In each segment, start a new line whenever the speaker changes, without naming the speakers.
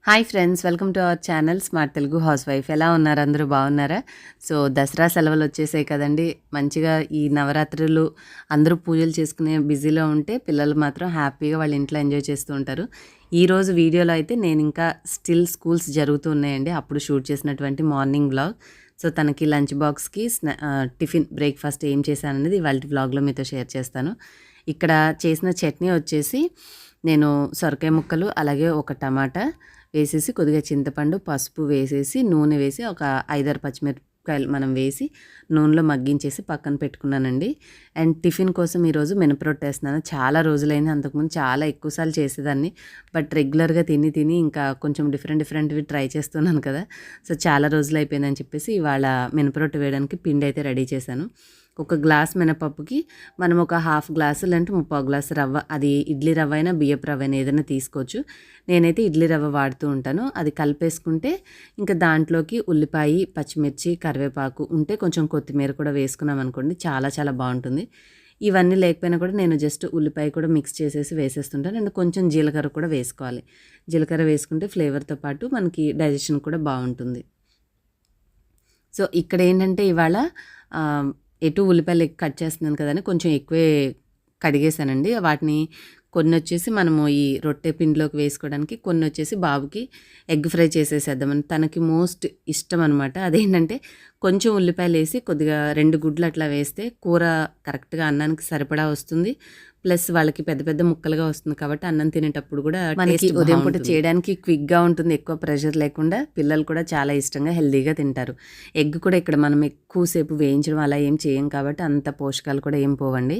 Hi friends, welcome to our channel smart Telugu house wife. ఎలా ఉన్నారు? అందరూ బాగున్నారా? సో దసరా సెలవులు వచ్చేసాయి కదండి. మంచిగా ఈ నవరాత్రులు అందరూ పూజలు చేసుకునే బిజీలో ఉంటే పిల్లలు మాత్రం హ్యాపీగా వాళ్ళ ఇంట్లో ఎంజాయ్ చేస్తూ ఉంటారు. ఈరోజు వీడియోలో అయితే నేను ఇంకా స్టిల్ స్కూల్స్ జరుగుతూ ఉన్నాయండి. అప్పుడు షూట్ చేసినటువంటి మార్నింగ్ వ్లాగ్. సో తనకి లంచ్ బాక్స్కి టిఫిన్ బ్రేక్ఫాస్ట్ ఏం చేశాననేది ఇవాళ వ్లాగ్లో మీతో షేర్ చేస్తాను. ఇక్కడ చేసిన చట్నీ వచ్చేసి నేను సొరకాయ ముక్కలు అలాగే ఒక టమాటా వేసేసి కొద్దిగా చింతపండు పసుపు వేసేసి నూనె వేసి ఒక 5-6 పచ్చిమిరపకాయలు మనం వేసి నూనెలో మగ్గించేసి పక్కన పెట్టుకున్నానండి. అండ్ టిఫిన్ కోసం ఈరోజు మినపరొట్టె వేస్తున్నాను. చాలా రోజులైంది, అంతకుముందు చాలా ఎక్కువసార్లు చేసేదాన్ని. బట్ రెగ్యులర్గా తిని ఇంకా కొంచెం డిఫరెంట్వి ట్రై చేస్తున్నాను కదా. సో చాలా రోజులు అయిపోయిందని చెప్పేసి ఇవాళ మినపరొట్టె వేయడానికి పిండి అయితే రెడీ చేశాను. ఒక గ్లాస్ మినపప్పుకి మనం ఒక హాఫ్ గ్లాసు లేదంటే 3/4 గ్లాసు రవ్వ, అది ఇడ్లీ రవ్వ అయినా బియ్యపు రవ్వ అయినా ఏదైనా తీసుకోవచ్చు. నేనైతే ఇడ్లీ రవ్వ వాడుతూ ఉంటాను. అది కలిపేసుకుంటే ఇంకా దాంట్లోకి ఉల్లిపాయ, పచ్చిమిర్చి, కరివేపాకు ఉంటే కొంచెం కొత్తిమీర కూడా వేసుకున్నాం అనుకోండి, చాలా చాలా బాగుంటుంది. ఇవన్నీ లేకపోయినా కూడా నేను జస్ట్ ఉల్లిపాయ కూడా మిక్స్ చేసేసి వేసేస్తుంటాను. అండ్ కొంచెం జీలకర్ర కూడా వేసుకోవాలి. జీలకర్ర వేసుకుంటే ఫ్లేవర్తో పాటు మనకి డైజెషన్ కూడా బాగుంటుంది. సో ఇక్కడ ఏంటంటే ఇవాళ ఎటు ఉల్లిపాయలు కట్ చేస్తున్నాను కదని కొంచెం ఎక్కువే కడిగేసానండి. వాటిని కొన్ని వచ్చేసి మనము ఈ రొట్టె పిండిలోకి వేసుకోవడానికి, కొన్ని వచ్చేసి బాబుకి ఎగ్ ఫ్రై చేసేసేద్దామని. తనకి మోస్ట్ ఇష్టం అనమాట. అదేంటంటే కొంచెం ఉల్లిపాయలు వేసి కొద్దిగా 2 గుడ్లు అట్లా వేస్తే కూర కరెక్ట్గా అన్నానికి సరిపడా వస్తుంది. ప్లస్ వాళ్ళకి పెద్ద పెద్ద ముక్కలుగా వస్తుంది కాబట్టి అన్నం తినేటప్పుడు కూడా మనకి ఉదయం పూట చేయడానికి క్విక్గా ఉంటుంది, ఎక్కువ ప్రెషర్ లేకుండా. పిల్లలు కూడా చాలా ఇష్టంగా హెల్దీగా తింటారు. ఎగ్ కూడా ఇక్కడ మనం ఎక్కువసేపు వేయించడం అలా ఏం చేయం కాబట్టి అంత పోషకాలు కూడా ఏం పోవండి.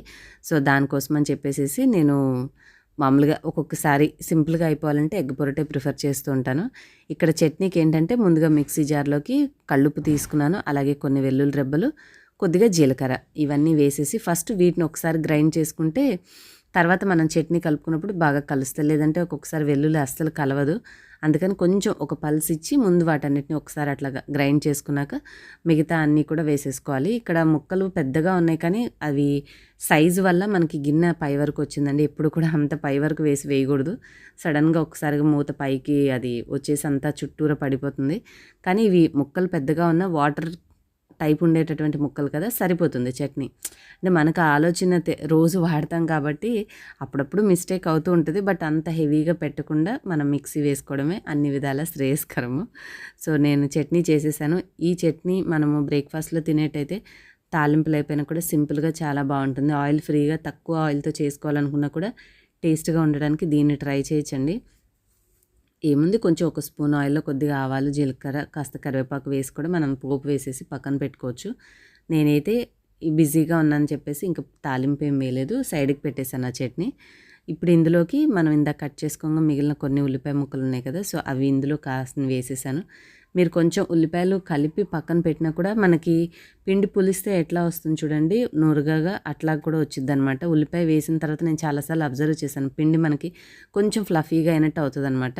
సో దానికోసం అని చెప్పేసి నేను మామూలుగా ఒక్కొక్కసారి సింపుల్గా అయిపోవాలంటే ఎగ్ పొరటే ప్రిఫర్ చేస్తూ ఉంటాను. ఇక్కడ చట్నీకి ఏంటంటే ముందుగా మిక్సీ జార్లోకి కల్లుప్పు తీసుకున్నాను, అలాగే కొన్ని వెల్లుల్లి రెబ్బలు, కొద్దిగా జీలకర్ర, ఇవన్నీ వేసేసి ఫస్ట్ వీటిని ఒకసారి గ్రైండ్ చేసుకుంటే తర్వాత మనం చట్నీ కలుపుకున్నప్పుడు బాగా కలుస్తుంది. లేదంటే ఒక్కొక్కసారి వెల్లుల్లి అస్సలు కలవదు. అందుకని కొంచెం ఒక పల్స్ ఇచ్చి ముందు వాటన్నిటిని ఒకసారి అట్లా గ్రైండ్ చేసుకున్నాక మిగతా అన్నీ కూడా వేసేసుకోవాలి. ఇక్కడ ముక్కలు పెద్దగా ఉన్నాయి కానీ అవి సైజు వల్ల మనకి గిన్నె పై వరకు వచ్చిందండి. ఎప్పుడు కూడా అంత పై వరకు వేయకూడదు. సడన్గా ఒకసారిగా మూత పైకి అది వచ్చేసి అంతా చుట్టూరా పడిపోతుంది. కానీ ఇవి ముక్కలు పెద్దగా ఉన్న వాటర్ టైప్ ఉండేటటువంటి ముక్కలు కదా, సరిపోతుంది చట్నీ. అంటే మనకు ఆలోచన రోజు వాడతాం కాబట్టి అప్పుడప్పుడు మిస్టేక్ అవుతూ ఉంటుంది. బట్ అంత హెవీగా పెట్టకుండా మనం మిక్సీ వేసుకోవడమే అన్ని విధాల శ్రేయస్కరము. సో నేను చట్నీ చేసేసాను. ఈ చట్నీ మనము బ్రేక్ఫాస్ట్లో తినేటైతే తాలింపులు అయిపోయినా కూడా సింపుల్గా చాలా బాగుంటుంది. ఆయిల్ ఫ్రీగా తక్కువ ఆయిల్తో చేసుకోవాలనుకున్నా కూడా టేస్ట్గా ఉండడానికి దీన్ని ట్రై చేయొచ్చండి. ఏముంది, కొంచెం ఒక స్పూన్ ఆయిల్లో కొద్దిగా ఆవాలు, జీలకర్ర, కాస్త కరివేపాకు వేసి కూడా మనం పోపు వేసేసి పక్కన పెట్టుకోవచ్చు. నేనైతే బిజీగా ఉన్నానని చెప్పేసి ఇంకా తాలింపు ఏం వేయలేదు, సైడ్కి పెట్టేశాను ఆ చట్నీ. ఇప్పుడు ఇందులోకి మనం ఇందాక కట్ చేసుకోగా మిగిలిన కొన్ని ఉల్లిపాయ ముక్కలు ఉన్నాయి కదా, సో అవి ఇందులో కాస్త వేసేసాను. మీరు కొంచెం ఉల్లిపాయలు కలిపి పక్కన పెట్టినా కూడా మనకి పిండి పులిస్తే ఎట్లా వస్తుంది చూడండి, నురగగా అట్లా కూడా వచ్చింది అనమాట. ఉల్లిపాయ వేసిన తర్వాత నేను చాలాసార్లు అబ్జర్వ్ చేశాను, పిండి మనకి కొంచెం ఫ్లఫీగా అయినట్టు అవుతుంది అనమాట.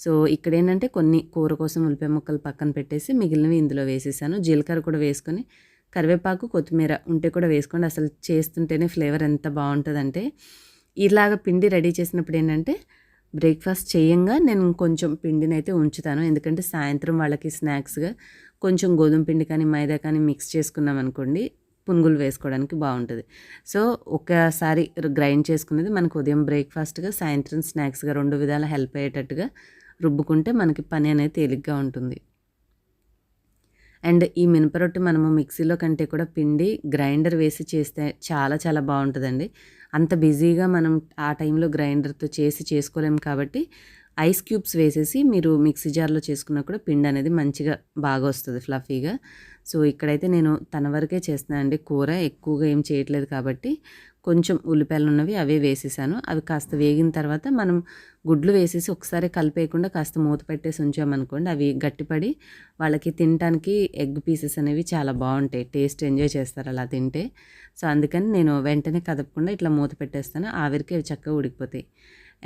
సో ఇక్కడ ఏంటంటే కొన్ని కూర కోసం ఉల్లిపాయ ముక్కలు పక్కన పెట్టేసి మిగిలినవి ఇందులో వేసేసాను. జీలకర్ర కూడా వేసుకొని కరివేపాకు, కొత్తిమీర ఉంటే కూడా వేసుకోండి. అసలు చేస్తుంటేనే ఫ్లేవర్ ఎంత బాగుంటుందంటే. ఇలాగ పిండి రెడీ చేసినప్పుడు ఏంటంటే బ్రేక్ఫాస్ట్ చేయంగా నేను కొంచెం పిండిని అయితే ఉంచుతాను. ఎందుకంటే సాయంత్రం వాళ్ళకి స్నాక్స్గా కొంచెం గోధుమ పిండి కానీ మైదా కానీ మిక్స్ చేసుకున్నాం అనుకోండి, పునుగులు వేసుకోవడానికి బాగుంటుంది. సో ఒకసారి గ్రైండ్ చేసుకునేది మనకు ఉదయం బ్రేక్ఫాస్ట్గా, సాయంత్రం స్నాక్స్గా 2 విధాల హెల్ప్ అయ్యేటట్టుగా రుబ్బుకుంటే మనకి పని అనేది తేలిగ్గా ఉంటుంది. అండ్ ఈ మినపరొట్టె మనము మిక్సీలో కంటే కూడా పిండి గ్రైండర్ వేసి చేస్తే చాలా చాలా బాగుంటుందండి. అంత బిజీగా మనం ఆ టైంలో గ్రైండర్తో చేసుకోలేము కాబట్టి ఐస్ క్యూబ్స్ వేసేసి మీరు మిక్సీ జార్లో చేసుకున్నా కూడా పిండి అనేది మంచిగా బాగా వస్తుంది ఫ్లఫీగా. సో ఇక్కడైతే నేను తన వరకే చేస్తున్నాను అండి. కూర ఎక్కువగా ఏం చేయట్లేదు కాబట్టి కొంచెం ఉల్లిపాయలు ఉన్నవి అవే వేసేసాను. అవి కాస్త వేగిన తర్వాత మనం గుడ్లు వేసేసి ఒకసారి కలిపేయకుండా కాస్త మూత పెట్టేసి ఉంచామనుకోండి, అవి గట్టిపడి వాళ్ళకి తినడానికి ఎగ్ పీసెస్ అనేవి చాలా బాగుంటాయి, టేస్ట్ ఎంజాయ్ చేస్తారు అలా తింటే. సో అందుకని నేను వెంటనే కదపకుండా ఇట్లా మూత పెట్టేస్తాను, ఆవిరికి అవి చక్కగా ఉడికిపోతాయి.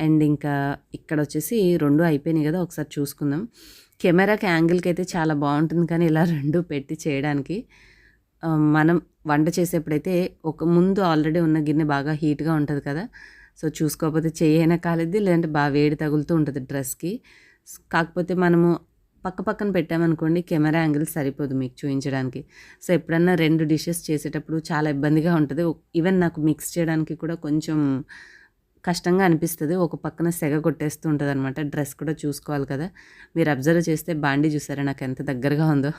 అండ్ ఇంకా ఇక్కడ వచ్చేసి 2 అయిపోయినాయి కదా, ఒకసారి చూసుకుందాం. కెమెరాకి యాంగిల్కి అయితే చాలా బాగుంటుంది కానీ ఇలా 2 పెట్టి చేయడానికి మనం వంట చేసేప్పుడైతే ఒక ముందు ఆల్రెడీ ఉన్న గిన్నె బాగా హీట్గా ఉంటుంది కదా, సో చూసుకోకపోతే చెయ్యి అయినా కాలిద్ది, లేదంటే బాగా వేడి తగులుతూ ఉంటుంది డ్రెస్కి. కాకపోతే మనము పక్కన పెట్టామనుకోండి కెమెరా యాంగిల్ సరిపోదు మీకు చూపించడానికి. సో ఎప్పుడన్నా 2 డిషెస్ చేసేటప్పుడు చాలా ఇబ్బందిగా ఉంటుంది. ఈవెన్ నాకు మిక్స్ చేయడానికి కూడా కొంచెం కష్టంగా అనిపిస్తుంది. ఒక పక్కన సెగ కొట్టేస్తూ ఉంటుందన్నమాట. డ్రెస్ కూడా చూసుకోవాలి కదా. మీరు అబ్జర్వ్ చేస్తే బాండీ చూసారా నాకు ఎంత దగ్గరగా ఉందో.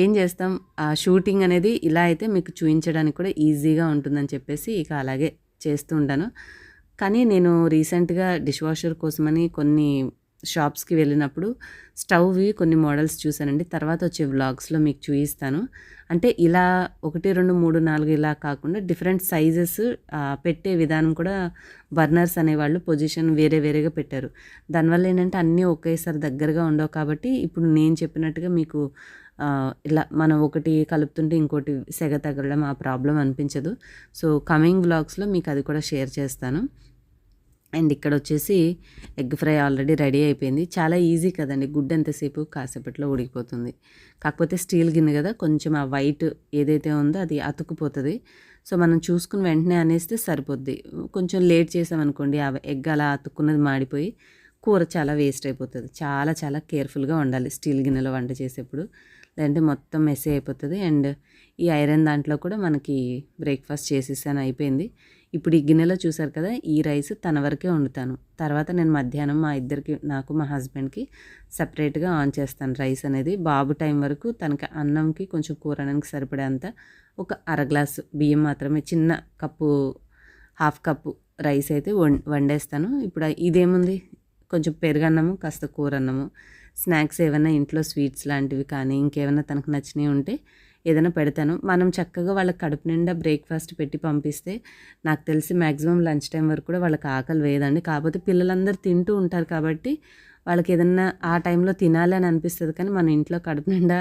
ఏం చేస్తాం, ఆ షూటింగ్ అనేది ఇలా అయితే మీకు చూపించడానికి కూడా ఈజీగా ఉంటుందని చెప్పేసి ఇక అలాగే చేస్తూ ఉంటాను. కానీ నేను రీసెంట్గా డిష్ వాషర్ కోసమని కొన్ని షాప్స్కి వెళ్ళినప్పుడు స్టవ్వి కొన్ని మోడల్స్ చూశానండి. తర్వాత వచ్చే వ్లాగ్స్లో మీకు చూపిస్తాను. అంటే ఇలా 1, 2, 3, 4 ఇలా కాకుండా డిఫరెంట్ సైజెస్ పెట్టే విధానం కూడా బర్నర్స్ అనేవాళ్ళు పొజిషన్ వేరేగా పెట్టారు. దానివల్ల ఏంటంటే అన్నీ ఒకేసారి దగ్గరగా ఉండవు కాబట్టి ఇప్పుడు నేను చెప్పినట్టుగా మీకు ఇలా మనం ఒకటి కలుపుతుంటే ఇంకోటి సెగ తగలడం ఆ ప్రాబ్లం అనిపించదు. సో కమింగ్ వ్లాగ్స్లో మీకు అది కూడా షేర్ చేస్తాను. అండ్ ఇక్కడ వచ్చేసి ఎగ్ ఫ్రై ఆల్రెడీ రెడీ అయిపోయింది. చాలా ఈజీ కదండి, గుడ్డు ఎంతసేపు కాసేపట్లో ఉడికిపోతుంది. కాకపోతే స్టీల్ గిన్నె కదా, కొంచెం ఆ వైట్ ఏదైతే ఉందో అది అతుక్కుపోతుంది. సో మనం చూసుకుని వెంటనే అనేస్తే సరిపోద్ది. కొంచెం లేట్ చేసామనుకోండి ఆ ఎగ్ అలా అతుక్కున్నది మాడిపోయి కూర చాలా వేస్ట్ అయిపోతుంది. చాలా కేర్ఫుల్గా ఉండాలి స్టీల్ గిన్నెలో వంట చేసేప్పుడు, లేదంటే మొత్తం మెస్సీ అయిపోతుంది. అండ్ ఈ ఐరన్ దాంట్లో కూడా మనకి బ్రేక్ఫాస్ట్ చేసేసాను, అయిపోయింది. ఇప్పుడు ఈ గిన్నెలో చూసారు కదా, ఈ రైస్ తన వరకే వండుతాను. తర్వాత నేను మధ్యాహ్నం మా ఇద్దరికి, నాకు మా హస్బెండ్కి సపరేట్గా ఆన్ చేస్తాను రైస్ అనేది. బాబు టైం వరకు తనకి అన్నంకి కొంచెం కూర అన్నానికి సరిపడేంత ఒక అర గ్లాసు బియ్యం మాత్రమే, చిన్న కప్పు, హాఫ్ కప్పు రైస్ అయితే వండేస్తాను. ఇప్పుడు ఇదేముంది, కొంచెం పెరుగన్నము, కాస్త కూర అన్నము, స్నాక్స్ ఏమైనా ఇంట్లో స్వీట్స్ లాంటివి కానీ ఇంకేమైనా తనకు నచ్చినవి ఉంటే ఏదైనా పెడతాను. మనం చక్కగా వాళ్ళకి కడుపు నిండా బ్రేక్ఫాస్ట్ పెట్టి పంపిస్తే నాకు తెలిసి మ్యాక్సిమం లంచ్ టైం వరకు కూడా వాళ్ళకి ఆకలి వేయదండి. కాకపోతే పిల్లలందరూ తింటూ ఉంటారు కాబట్టి వాళ్ళకి ఏదన్నా ఆ టైంలో తినాలి అని అనిపిస్తుంది. కానీ మన ఇంట్లో కడుపు నిండా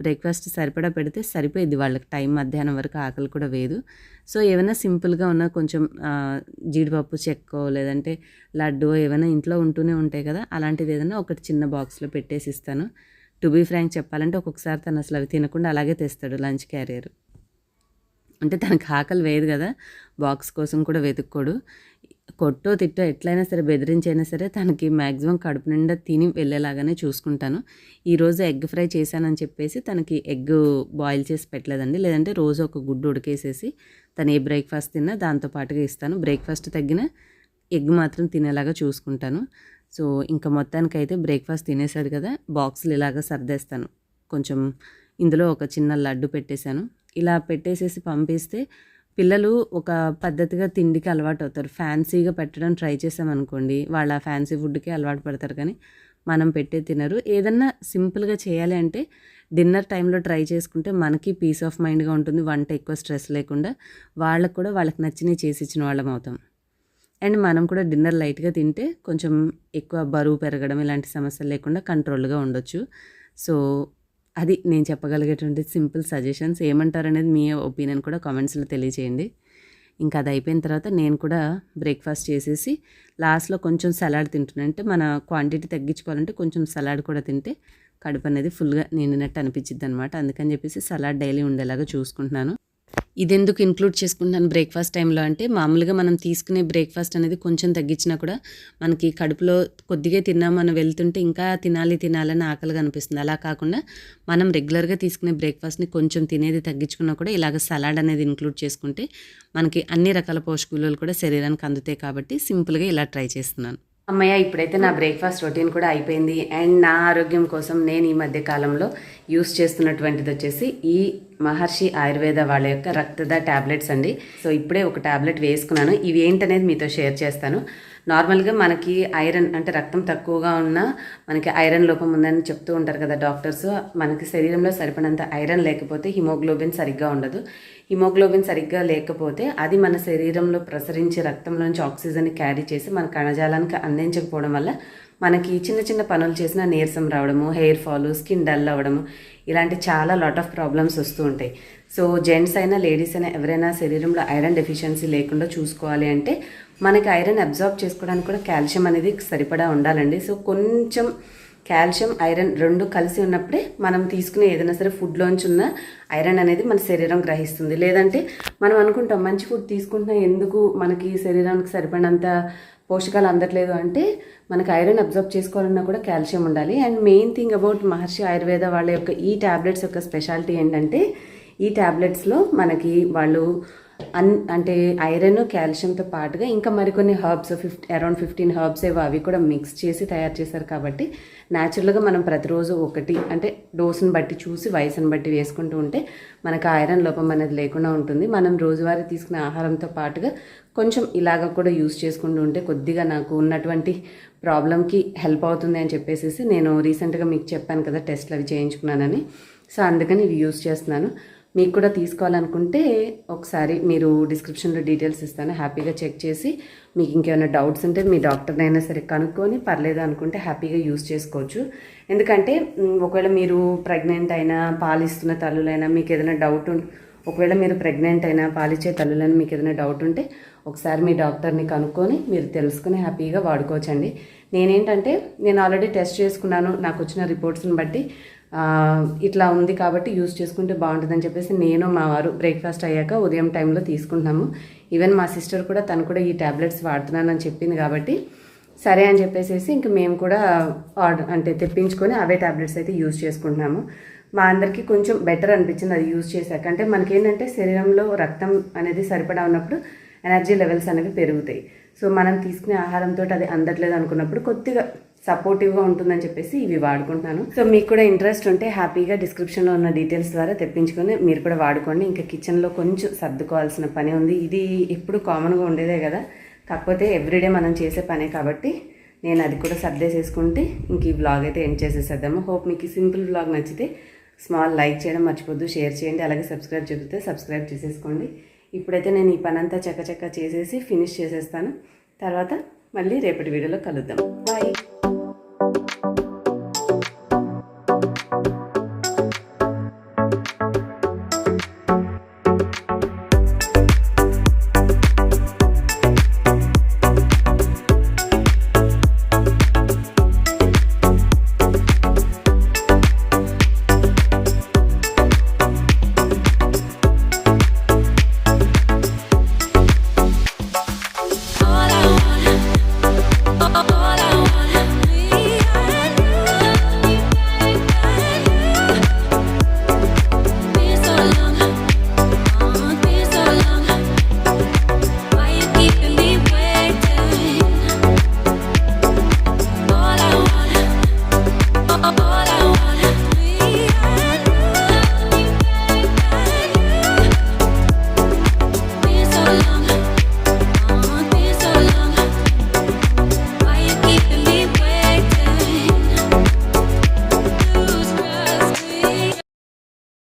బ్రేక్ఫాస్ట్ సరిపడా పెడితే సరిపోయిద్ది వాళ్ళకి, టైం మధ్యాహ్నం వరకు ఆకలి కూడా వేయదు. సో ఏమైనా సింపుల్గా ఉన్న కొంచెం జీడిపప్పు చెక్కో లేదంటే లడ్డు ఏమైనా ఇంట్లో ఉంటూనే ఉంటాయి కదా, అలాంటిది ఏదైనా ఒకటి చిన్న బాక్స్లో పెట్టేసి ఇస్తాను. టు బీ ఫ్రాంక్ చెప్పాలంటే ఒక్కొక్కసారి తను అసలు అవి తినకుండా అలాగే తెస్తాడు లంచ్ క్యారియర్. అంటే తనకు ఆకలి వేయదు కదా, బాక్స్ కోసం కూడా వెతుక్కోడు. కొట్టో తిట్టో ఎట్లయినా సరే బెదిరించైనా సరే తనకి మ్యాక్సిమం కడుపు నిండా తిని వెళ్ళేలాగానే చూసుకుంటాను. ఈరోజు ఎగ్ ఫ్రై చేశానని చెప్పేసి తనకి ఎగ్ బాయిల్ చేసి పెట్టలేదండి, లేదంటే రోజు ఒక గుడ్డు ఉడికేసేసి తను ఏ బ్రేక్ఫాస్ట్ తిన్నా దాంతో పాటుగా ఇస్తాను. బ్రేక్ఫాస్ట్ తగ్గిన ఎగ్ మాత్రం తినేలాగా చూసుకుంటాను. సో ఇంకా మొత్తానికైతే బ్రేక్ఫాస్ట్ తినేసాడు కదా, బాక్సులు ఇలాగ సర్దేస్తాను. కొంచెం ఇందులో ఒక చిన్న లడ్డు పెట్టేశాను. ఇలా పెట్టేసేసి పంపిస్తే పిల్లలు ఒక పద్ధతిగా తిండికి అలవాటు అవుతారు. ఫ్యాన్సీగా పెట్టడం ట్రై చేసామనుకోండి వాళ్ళ ఫ్యాన్సీ ఫుడ్కి అలవాటు పడతారు, కానీ మనం పెట్టే తినరు. ఏదన్నా సింపుల్గా చేయాలి అంటే డిన్నర్ టైంలో ట్రై చేసుకుంటే మనకి పీస్ ఆఫ్ మైండ్గా ఉంటుంది, వంట ఎక్కువ స్ట్రెస్ లేకుండా వాళ్ళకు కూడా వాళ్ళకి నచ్చినవి చేసి ఇచ్చిన వాళ్ళం అవుతాం. అండ్ మనం కూడా డిన్నర్ లైట్గా తింటే కొంచెం ఎక్కువ బరువు పెరగడం ఇలాంటి సమస్యలు లేకుండా కంట్రోల్గా ఉండొచ్చు. సో అది నేను చెప్పగలిగేటువంటి సింపుల్ సజెషన్స్. ఏమంటారనేది మీ ఒపీనియన్ కూడా కామెంట్స్లో తెలియచేయండి. ఇంకా అది అయిపోయిన తర్వాత నేను కూడా బ్రేక్ఫాస్ట్ చేసేసి లాస్ట్లో కొంచెం సలాడ్ తింటున్నాను. అంటే మన క్వాంటిటీ తగ్గించుకోవాలంటే కొంచెం సలాడ్ కూడా తింటే కడుపు అనేది ఫుల్గా నిండినట్టు అనిపించిద్ది అనమాట. అందుకని చెప్పేసి సలాడ్ డైలీ ఉండేలాగా చూసుకుంటున్నాను. ఇదెందుకు ఇంక్లూడ్ చేసుకుంటాను బ్రేక్ఫాస్ట్ టైంలో అంటే, మామూలుగా మనం తీసుకునే బ్రేక్ఫాస్ట్ అనేది కొంచెం తగ్గించినా కూడా మనకి కడుపులో కొద్దిగా తిన్నామని వెళ్తుంటే ఇంకా తినాలని ఆకలిగా అనిపిస్తుంది. అలా కాకుండా మనం రెగ్యులర్గా తీసుకునే బ్రేక్ఫాస్ట్ని కొంచెం తినేది తగ్గించుకున్నా కూడా ఇలాగ సలాడ్ అనేది ఇంక్లూడ్ చేసుకుంటే మనకి అన్ని రకాల పోషక విలువలు కూడా శరీరానికి అందుతాయి. కాబట్టి సింపుల్గా ఇలా ట్రై చేస్తున్నాను. అమ్మయ్య, ఇప్పుడైతే నా బ్రేక్ఫాస్ట్ రొటీన్ కూడా అయిపోయింది. అండ్ నా ఆరోగ్యం కోసం నేను ఈ మధ్య కాలంలో యూస్ చేస్తున్నటువంటిది వచ్చేసి ఈ మహర్షి ఆయుర్వేద వాళ్ళ యొక్క రక్తద ట్యాబ్లెట్స్ అండి. సో ఇప్పుడే ఒక ట్యాబ్లెట్ వేసుకున్నాను. ఇవి ఏంటనేది మీతో షేర్ చేస్తాను. నార్మల్గా మనకి ఐరన్ అంటే రక్తం తక్కువగా ఉన్నా మనకి ఐరన్ లోపం ఉందని చెప్తూ ఉంటారు కదా డాక్టర్స్. మనకి శరీరంలో సరిపడినంత ఐరన్ లేకపోతే హిమోగ్లోబిన్ సరిగ్గా ఉండదు. హిమోగ్లోబిన్ సరిగ్గా లేకపోతే అది మన శరీరంలో ప్రసరించి రక్తంలోంచి ఆక్సిజన్ని క్యారీ చేసి మన కణజాలానికి అందించకపోవడం వల్ల మనకి చిన్న చిన్న పనులు చేసినా నీరసం రావడము, హెయిర్ ఫాల్, స్కిన్ డల్ అవ్వడము, ఇలాంటి చాలా లాట్ ఆఫ్ ప్రాబ్లమ్స్ వస్తూ ఉంటాయి. సో జెంట్స్ అయినా లేడీస్ అయినా ఎవరైనా శరీరంలో ఐరన్ డెఫిషియన్సీ లేకుండా చూసుకోవాలి అంటే మనకి ఐరన్ అబ్జార్బ్ చేసుకోవడానికి కూడా కాల్షియం అనేది సరిపడా ఉండాలండి. సో కొంచెం కాల్షియం ఐరన్ రెండు కలిసి ఉన్నప్పుడే మనం తీసుకునే ఏదైనా సరే ఫుడ్లోంచి ఉన్న ఐరన్ అనేది మన శరీరం గ్రహిస్తుంది. లేదంటే మనం అనుకుంటాం మంచి ఫుడ్ తీసుకుంటున్నా ఎందుకు మనకి శరీరానికి సరిపడినంత పోషకాలు అందట్లేదు అంటే మనకు ఐరన్ అబ్జర్వ్ చేసుకోవాలన్నా కూడా కాల్షియం ఉండాలి. అండ్ మెయిన్ థింగ్ అబౌట్ మహర్షి ఆయుర్వేద వాళ్ళ యొక్క ఈ ట్యాబ్లెట్స్ యొక్క స్పెషాలిటీ ఏంటంటే ఈ ట్యాబ్లెట్స్లో మనకి వాళ్ళు అంటే ఐరన్ కాల్షియంతో పాటుగా ఇంకా మరికొన్ని హర్బ్స్ అరౌండ్ 15 హర్బ్స్ ఏవో అవి కూడా మిక్స్ చేసి తయారు చేశారు. కాబట్టి న్యాచురల్గా మనం ప్రతిరోజు ఒకటి అంటే డోసుని బట్టి చూసి వయసుని బట్టి వేసుకుంటూ ఉంటే మనకు ఐరన్ లోపం అనేది లేకుండా ఉంటుంది. మనం రోజువారీ తీసుకునే ఆహారంతో పాటుగా కొంచెం ఇలాగ కూడా యూస్ చేసుకుంటూ ఉంటే కొద్దిగా నాకు ఉన్నటువంటి ప్రాబ్లంకి హెల్ప్ అవుతుంది అని చెప్పేసి నేను రీసెంట్గా మీకు చెప్పాను కదా టెస్ట్లు అవి చేయించుకున్నానని. సో అందుకని ఇవి యూస్ చేస్తున్నాను. మీకు కూడా తీసుకోవాలనుకుంటే ఒకసారి మీరు డిస్క్రిప్షన్లో డీటెయిల్స్ ఇస్తాను, హ్యాపీగా చెక్ చేసి మీకు ఇంకేమైనా డౌట్స్ ఉంటే మీ డాక్టర్నైనా సరే కనుక్కొని పర్లేదు అనుకుంటే హ్యాపీగా యూస్ చేసుకోవచ్చు. ఎందుకంటే ఒకవేళ మీరు ప్రెగ్నెంట్ అయినా పాలిస్తున్న తల్లులైనా మీకు ఏదైనా డౌట్ ఒకవేళ మీరు ప్రెగ్నెంట్ అయినా పాలిచ్చే తల్లులైనా మీకు ఏదైనా డౌట్ ఉంటే ఒకసారి మీ డాక్టర్ని కనుక్కొని మీరు తెలుసుకుని హ్యాపీగా వాడుకోవచ్చండి. నేను ఆల్రెడీ టెస్ట్ చేసుకున్నాను, నాకు వచ్చిన రిపోర్ట్స్ని బట్టి ఇట్లా ఉంది కాబట్టి యూస్ చేసుకుంటే బాగుంటుందని చెప్పేసి నేను మా వారు బ్రేక్ఫాస్ట్ అయ్యాక ఉదయం టైంలో తీసుకుంటున్నాము. ఈవెన్ మా సిస్టర్ కూడా తను కూడా ఈ ట్యాబ్లెట్స్ వాడుతున్నానని చెప్పింది కాబట్టి సరే అని చెప్పేసి ఇంక మేము కూడా తెప్పించుకొని అవే ట్యాబ్లెట్స్ అయితే యూజ్ చేసుకుంటున్నాము. మా అందరికీ కొంచెం బెటర్ అనిపించింది అది యూజ్ చేశాక. అంటే మనకేంటంటే శరీరంలో రక్తం అనేది సరిపడా ఉన్నప్పుడు ఎనర్జీ లెవెల్స్ అనేవి పెరుగుతాయి. సో మనం తీసుకునే ఆహారంతో అది అందట్లేదు అనుకున్నప్పుడు కొద్దిగా సపోర్టివ్గా ఉంటుందని చెప్పేసి ఇవి వాడుకుంటున్నాను. సో మీకు కూడా ఇంట్రెస్ట్ ఉంటే హ్యాపీగా డిస్క్రిప్షన్లో ఉన్న డీటెయిల్స్ ద్వారా తెప్పించుకొని మీరు కూడా వాడుకోండి. ఇంకా కిచెన్లో కొంచెం సర్దుకోవాల్సిన పని ఉంది. ఇది ఎప్పుడు కామన్గా ఉండేదే కదా, కాకపోతే ఎవ్రీడే మనం చేసే పనే కాబట్టి నేను అది కూడా సర్దేసేసుకుంటే ఇంక ఈ వ్లాగ్ అయితే ఎండ్ చేసేసేద్దాము. హోప్ మీకు ఈ సింపుల్ వ్లాగ్ నచ్చితే స్మాల్ లైక్ చేయడం మర్చిపోద్దు, షేర్ చేయండి, అలాగే సబ్స్క్రైబ్ చెబితే సబ్స్క్రైబ్ చేసేసుకోండి. ఇప్పుడైతే నేను ఈ పని అంతా చక్కచక్క చేసేసి ఫినిష్ చేసేస్తాను. తర్వాత మళ్ళీ రేపటి వీడియోలో కలుద్దాం. బాయ్.